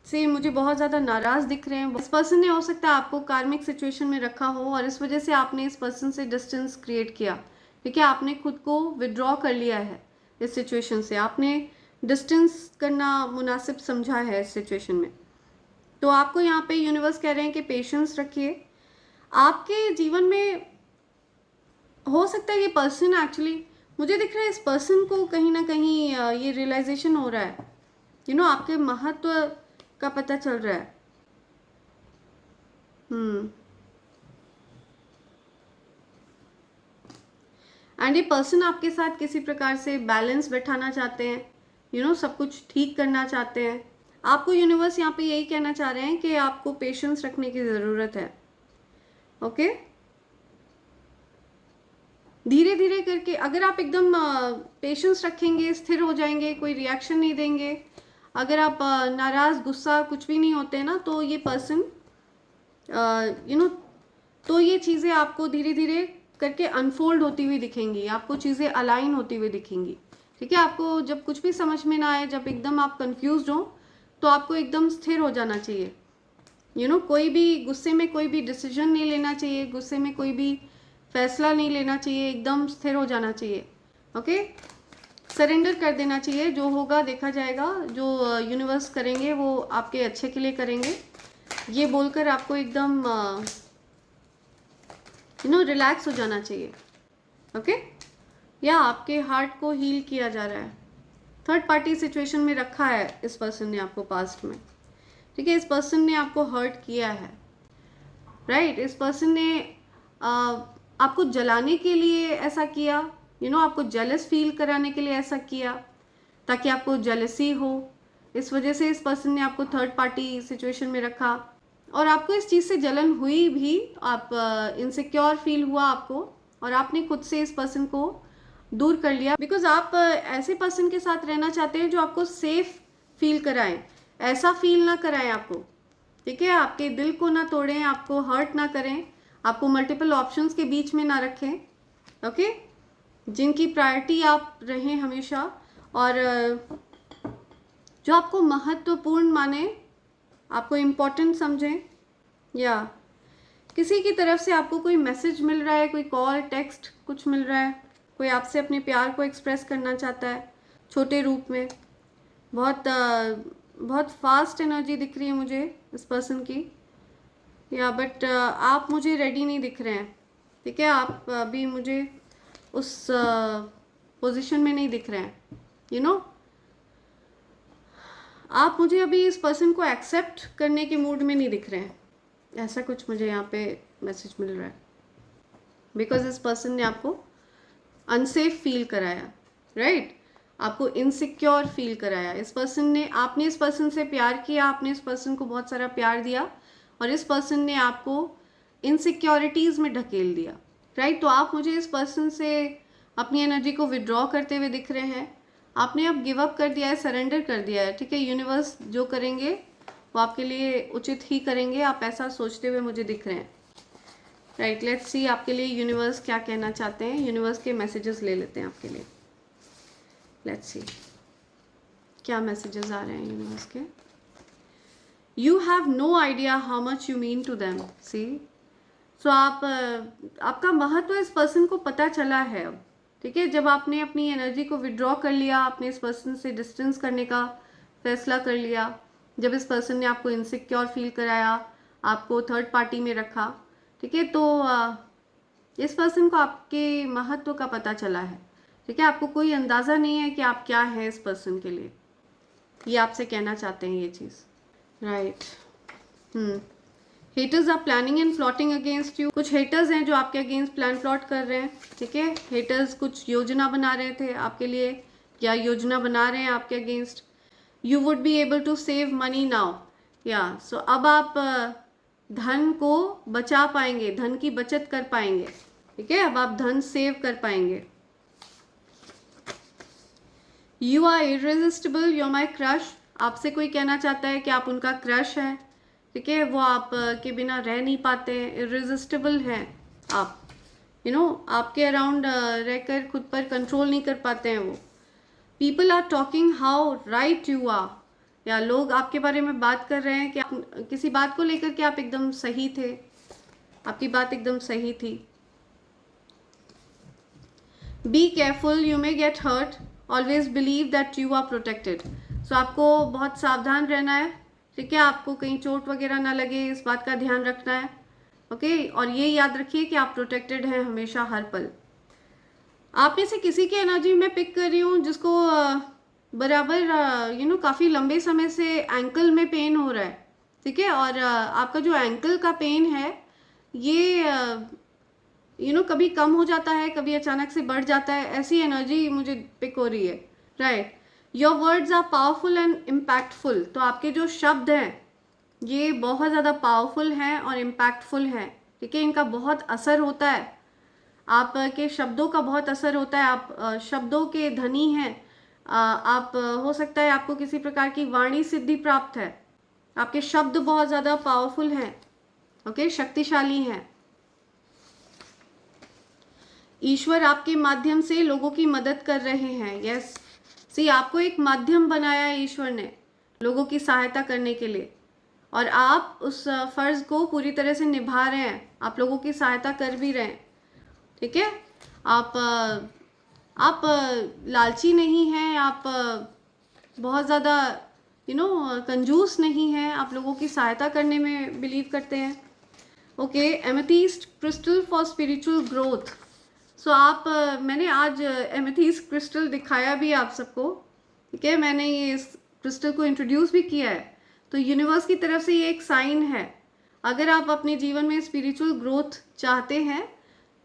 से मुझे बहुत ज़्यादा नाराज़ दिख रहे हैं। इस पर्सन ने हो सकता है आपको कार्मिक सिचुएशन में रखा हो और इस वजह से आपने इस पर्सन से डिस्टेंस क्रिएट किया। ठीक है, आपने खुद को विड्रॉ कर लिया है इस सिचुएशन से, आपने डिस्टेंस करना मुनासिब समझा है इस सिचुएशन में। तो आपको यहाँ पे यूनिवर्स कह रहे हैं कि पेशेंस रखिए। आपके जीवन में हो सकता है ये पर्सन एक्चुअली, मुझे दिख रहा है इस पर्सन को कहीं ना कहीं ये रियलाइजेशन हो रहा है, आपके महत्व का पता चल रहा है। एंड ये पर्सन आपके साथ किसी प्रकार से बैलेंस बैठाना चाहते हैं, सब कुछ ठीक करना चाहते हैं। आपको यूनिवर्स यहाँ पे यही कहना चाह रहे हैं कि आपको पेशेंस रखने की ज़रूरत है। ओके, धीरे धीरे करके अगर आप एकदम पेशेंस रखेंगे, स्थिर हो जाएंगे, कोई रिएक्शन नहीं देंगे, अगर आप नाराज़, गुस्सा कुछ भी नहीं होते ना, तो ये पर्सन तो ये चीज़ें आपको धीरे धीरे करके अनफोल्ड होती हुई दिखेंगी, आपको चीज़ें अलाइन होती हुई दिखेंगी। ठीक है, आपको जब कुछ भी समझ में ना आए, जब एकदम आप कंफ्यूज्ड हो, तो आपको एकदम स्थिर हो जाना चाहिए। कोई भी गुस्से में कोई भी डिसीजन नहीं लेना चाहिए, गुस्से में कोई भी फैसला नहीं लेना चाहिए, एकदम स्थिर हो जाना चाहिए। ओके, सरेंडर कर देना चाहिए, जो होगा देखा जाएगा, जो यूनिवर्स करेंगे वो आपके अच्छे के लिए करेंगे, ये बोलकर आपको एकदम रिलैक्स हो जाना चाहिए। ओके, या आपके हार्ट को हील किया जा रहा है। थर्ड पार्टी सिचुएशन में रखा है इस पर्सन ने आपको पास्ट में। ठीक है, इस पर्सन ने आपको हर्ट किया है, राइट। इस पर्सन ने आपको जलाने के लिए ऐसा किया, आपको जेलस फील कराने के लिए ऐसा किया, ताकि आपको जेलसी हो। इस वजह से इस पर्सन ने आपको थर्ड पार्टी सिचुएशन में रखा और आपको इस चीज़ से जलन हुई भी, आप इनसिक्योर फील हुआ आपको, और आपने खुद से इस पर्सन को दूर कर लिया। बिकॉज आप ऐसे पर्सन के साथ रहना चाहते हैं जो आपको सेफ फील कराएं, ऐसा फील ना कराएं आपको। ठीक है, आपके दिल को ना तोड़ें, आपको हर्ट ना करें, आपको मल्टीपल ऑप्शंस के बीच में ना रखें। ओके, जिनकी प्रायोरिटी आप रहें हमेशा, और जो आपको महत्वपूर्ण माने, आपको इम्पोर्टेंट समझें, या किसी की तरफ से आपको कोई मैसेज मिल रहा है, कोई कॉल, टेक्स्ट कुछ मिल रहा है, कोई आपसे अपने प्यार को एक्सप्रेस करना चाहता है छोटे रूप में। बहुत फास्ट एनर्जी दिख रही है मुझे इस पर्सन की, या बट आप मुझे रेडी नहीं दिख रहे हैं। ठीक है, आप अभी मुझे उस पोजीशन में नहीं दिख रहे हैं। आप मुझे अभी इस पर्सन को एक्सेप्ट करने के मूड में नहीं दिख रहे हैं, ऐसा कुछ मुझे यहाँ पे मैसेज मिल रहा है। बिकॉज इस पर्सन ने आपको अनसेफ फील कराया, राइट, आपको इनसिक्योर फील कराया। इस पर्सन ने, आपने इस पर्सन से प्यार किया, आपने इस पर्सन को बहुत सारा प्यार दिया, और इस पर्सन ने आपको इनसिक्योरिटीज़ में ढकेल दिया, राइट। तो आप मुझे इस पर्सन से अपनी एनर्जी को विड्रॉ करते हुए दिख रहे हैं। आपने अब गिव अप कर दिया है, सरेंडर कर दिया है। ठीक है, यूनिवर्स जो करेंगे वो आपके लिए उचित ही करेंगे, आप ऐसा सोचते हुए मुझे दिख रहे हैं, राइट। लेट्स सी आपके लिए यूनिवर्स क्या कहना चाहते हैं। यूनिवर्स के मैसेजेस ले लेते हैं आपके लिए। लेट्स सी क्या मैसेजेस आ रहे हैं यूनिवर्स के। You have no idea how much you mean to them. See, so आपका महत्व इस पर्सन को पता चला है अब। ठीक है, जब आपने अपनी एनर्जी को विड्रॉ कर लिया, आपने इस पर्सन से डिस्टेंस करने का फैसला कर लिया, जब इस पर्सन ने आपको इनसिक्योर फील कराया, आपको थर्ड पार्टी में रखा, ठीक है, तो इस पर्सन को आपके महत्व का पता चला है, ठीक है, आपको कोई अंदाज़ा नहीं है कि आप क्या हैं इस पर्सन के लिए, ये आपसे कहना चाहते हैं ये चीज़, right. Haters are planning and plotting against you, कुछ हेटर्स हैं जो आपके अगेंस्ट प्लान प्लॉट कर रहे हैं, ठीक है, हेटर्स कुछ योजना बना रहे थे आपके लिए या योजना बना रहे हैं आपके against. You would be able to save money now, या सो अब आप धन को बचा पाएंगे, धन की बचत कर पाएंगे, ठीक है, अब आप धन सेव कर पाएंगे। You are irresistible, you are my crush, आपसे कोई कहना चाहता है कि आप उनका क्रश है, ठीक है, वो आप के बिना रह नहीं पाते हैं, इररेजिस्टिबल हैं आप, आपके अराउंड रहकर खुद पर कंट्रोल नहीं कर पाते हैं वो। People are talking how right you are, या लोग आपके बारे में बात कर रहे हैं कि आप किसी बात को लेकर के आप एकदम सही थे, आपकी बात एकदम सही थी। Be careful, you may get hurt, always believe that you are protected, so आपको बहुत सावधान रहना है, ठीक है, आपको कहीं चोट वगैरह ना लगे, इस बात का ध्यान रखना है, ओके, और ये याद रखिए कि आप प्रोटेक्टेड हैं हमेशा हर पल। आप में से किसी की एनर्जी मैं पिक कर रही हूँ जिसको बराबर काफ़ी लंबे समय से एंकल में पेन हो रहा है, ठीक है, और आपका जो एंकल का पेन है ये कभी कम हो जाता है, कभी अचानक से बढ़ जाता है, ऐसी एनर्जी मुझे पिक हो रही है, right. Your words are powerful and impactful, तो आपके जो शब्द हैं ये बहुत ज़्यादा पावरफुल हैं और इम्पैक्टफुल हैं, ठीक है, इनका बहुत असर होता है, आपके शब्दों का बहुत असर होता है, आप शब्दों के धनी हैं, आप हो सकता है आपको किसी प्रकार की वाणी सिद्धि प्राप्त है, आपके शब्द बहुत ज़्यादा पावरफुल हैं, ओके, शक्तिशाली हैं। ईश्वर आपके माध्यम से लोगों की मदद कर रहे हैं, यस, सी आपको एक माध्यम बनाया है ईश्वर ने लोगों की सहायता करने के लिए, और आप उस फर्ज को पूरी तरह से निभा रहे हैं, आप लोगों की सहायता कर भी रहे हैं, ठीक है, आप लालची नहीं हैं, आप बहुत ज़्यादा कंजूस नहीं हैं, आप लोगों की सहायता करने में बिलीव करते हैं, okay. Amethyst crystal for spiritual growth, so आप मैंने आज एमेथिस्ट क्रिस्टल दिखाया भी आप सबको, ठीक है, मैंने ये इस क्रिस्टल को इंट्रोड्यूस भी किया है, तो यूनिवर्स की तरफ से ये एक साइन है, अगर आप अपने जीवन में स्पिरिचुअल ग्रोथ चाहते हैं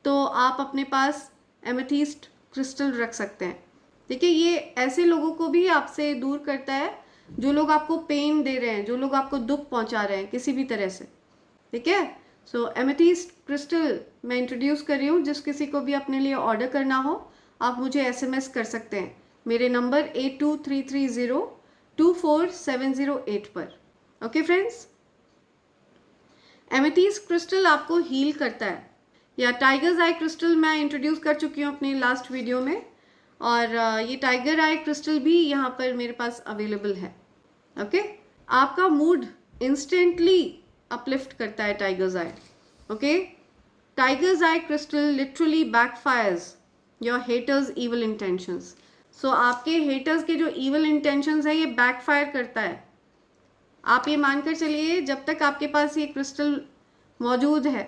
तो आप अपने पास एमेथिस्ट क्रिस्टल रख सकते हैं, ठीक है, ये ऐसे लोगों को भी आपसे दूर करता है जो लोग आपको पेन दे रहे हैं, जो लोग आपको दुख पहुंचा रहे हैं किसी भी तरह से, ठीक है। सो एमेथिस्ट क्रिस्टल मैं इंट्रोड्यूस कर रही हूँ, जिस किसी को भी अपने लिए ऑर्डर करना हो आप मुझे SMS कर सकते हैं मेरे नंबर 8233024708 पर, ओके फ्रेंड्स। एमेथिस्ट क्रिस्टल आपको हील करता है, या टाइगर्स आई क्रिस्टल मैं इंट्रोड्यूस कर चुकी हूँ अपनी लास्ट वीडियो में, और ये टाइगर आई क्रिस्टल भी यहाँ पर मेरे पास अवेलेबल है, ओके। आपका मूड इंस्टेंटली अपलिफ्ट करता है tiger's eye, okay. Tiger's eye crystal literally backfires your haters evil intentions, so आपके हेटर्स के जो इविल इंटेंशंस है ये बैकफायर करता है, आप ये मानकर चलिए जब तक आपके पास ये क्रिस्टल मौजूद है,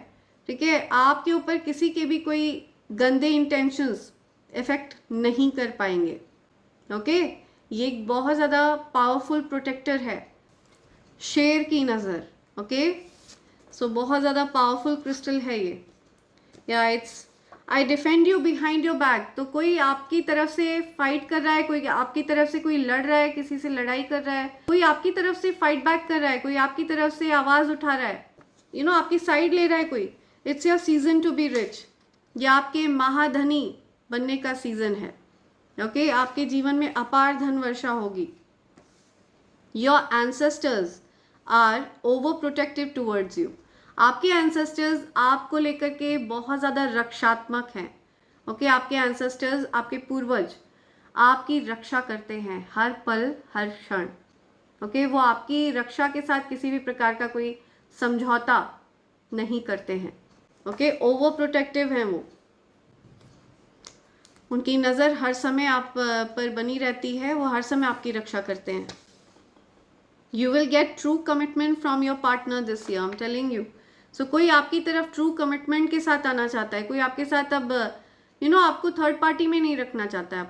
ठीक है, आपके ऊपर किसी के भी कोई गंदे इंटेंशंस इफेक्ट नहीं कर पाएंगे, ओके। ये एक बहुत ज़्यादा पावरफुल प्रोटेक्टर है, शेर की नज़र, ओके, सो बहुत ज़्यादा पावरफुल क्रिस्टल है ये, या it's I defend you behind your back, तो कोई आपकी तरफ से फाइट कर रहा है, कोई आपकी तरफ से कोई लड़ रहा है, किसी से लड़ाई कर रहा है, कोई आपकी तरफ से फाइट बैक कर रहा है, कोई आपकी तरफ से आवाज़ उठा रहा है, आपकी साइड ले रहा है कोई, it's your season to be rich, ये आपके महाधनी बनने का सीजन है, ओके, आपके जीवन में अपार धन वर्षा होगी। Your ancestors are over protective towards you, आपके एंसेस्टर्स आपको लेकर के बहुत ज़्यादा रक्षात्मक हैं, ओके, आपके एंसेस्टर्स, आपके पूर्वज आपकी रक्षा करते हैं हर पल हर क्षण, ओके, वो आपकी रक्षा के साथ किसी भी प्रकार का कोई समझौता नहीं करते हैं, ओके, ओवर प्रोटेक्टिव हैं वो, उनकी नज़र हर समय आप पर बनी रहती है, वो हर समय आपकी रक्षा करते हैं। You will get true commitment from your partner this year, I'm telling you. So कोई आपकी तरफ ट्रू कमिटमेंट के साथ आना चाहता है, कोई आपके साथ अब आपको थर्ड पार्टी में नहीं रखना चाहता है,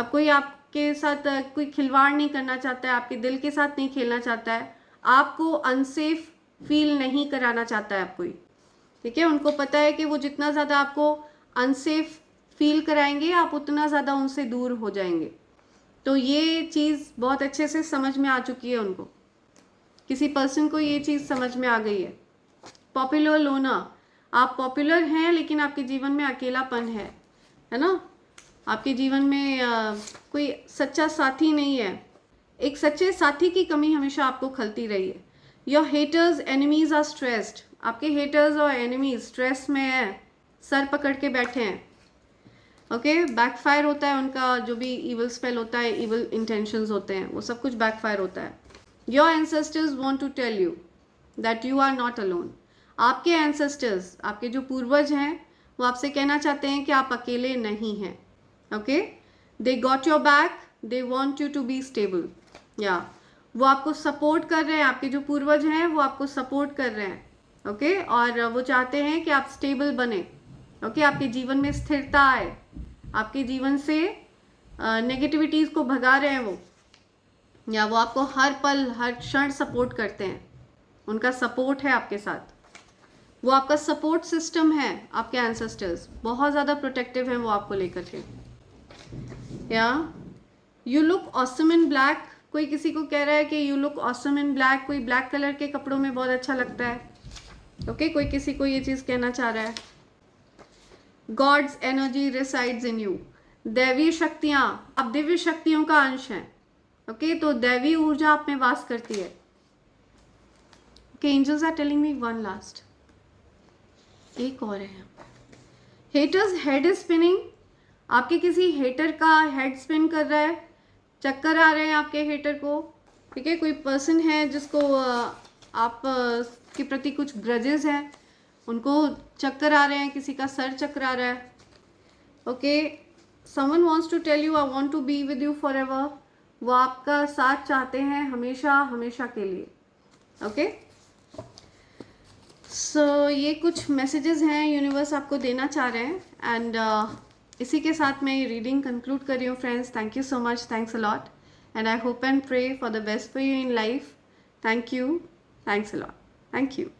कोई आपके साथ कोई खिलवाड़ नहीं करना चाहता है, आपके दिल के साथ नहीं खेलना चाहता है, आपको अनसेफ फील नहीं कराना चाहता है आप कोई, ठीक है। उनको पता है कि वो जितना ज़्यादा आपको अनसेफ फील कराएंगे आप उतना ज़्यादा उनसे दूर हो जाएंगे। तो ये चीज़ बहुत अच्छे से समझ में आ चुकी है उनको, किसी पर्सन को ये चीज़ समझ में आ गई है। पॉपुलर लोनर, आप पॉपुलर हैं लेकिन आपके जीवन में अकेलापन है ना, आपके जीवन में कोई सच्चा साथी नहीं है, एक सच्चे साथी की कमी हमेशा आपको खलती रही है। Your haters enemies are stressed, आपके हेटर्स और एनिमीज स्ट्रेस में है, सर पकड़ के बैठे हैं, ओके। बैकफायर होता है उनका, जो भी इवल स्पेल होता है, इवल इंटेंशंस होते हैं, वो सब कुछ बैकफायर होता है। Your ancestors want to tell you that you are not alone, आपके एंसेस्टर्स, आपके जो पूर्वज हैं, वो आपसे कहना चाहते हैं कि आप अकेले नहीं हैं, okay. They got your back, they want you to be stable, या वो आपको सपोर्ट कर रहे हैं, आपके जो पूर्वज हैं वो आपको सपोर्ट कर रहे हैं, ओके। और वो चाहते हैं कि आप स्टेबल बने, ओके, आपके जीवन में स्थिरता आए, आपके जीवन से नेगेटिविटीज़ को भगा रहे हैं वो, या वो आपको हर पल हर क्षण सपोर्ट करते हैं, उनका सपोर्ट है आपके साथ, वो आपका सपोर्ट सिस्टम है। आपके एंसेस्टर्स बहुत ज़्यादा प्रोटेक्टिव हैं वो आपको लेकर के, या you look awesome in black, कोई किसी को कह रहा है कि you look awesome in black, कोई ब्लैक कलर के कपड़ों में बहुत अच्छा लगता है, ओके, कोई किसी को ये चीज़ कहना चाह रहा है। God's energy resides in you, दैवीय शक्तियाँ, आप दिव्य शक्तियों का अंश हैं, ओके, तो दैवीय ऊर्जा आप में वास करती है। Okay, angels are telling me one last, एक और है। हेटर्स हेड इज स्पिनिंग, आपके किसी हेटर का हेड स्पिन कर रहा है, चक्कर आ रहे हैं आपके हेटर को, ठीक है। कोई पर्सन है जिसको आप के प्रति कुछ ग्रजेस हैं, उनको चक्कर आ रहे हैं, किसी का सर चक्कर आ रहा है, okay. Someone wants to tell you I want to be with you forever, वो आपका साथ चाहते हैं हमेशा हमेशा के लिए, ओके। सो ये कुछ मैसेजेस हैं यूनिवर्स आपको देना चाह रहे हैं, एंड इसी के साथ मैं ये रीडिंग कंक्लूड कर रही हूँ friends. Thank you so much, thanks a lot, and I hope and pray for the best for you in life. Thank you, thanks a lot, thank you.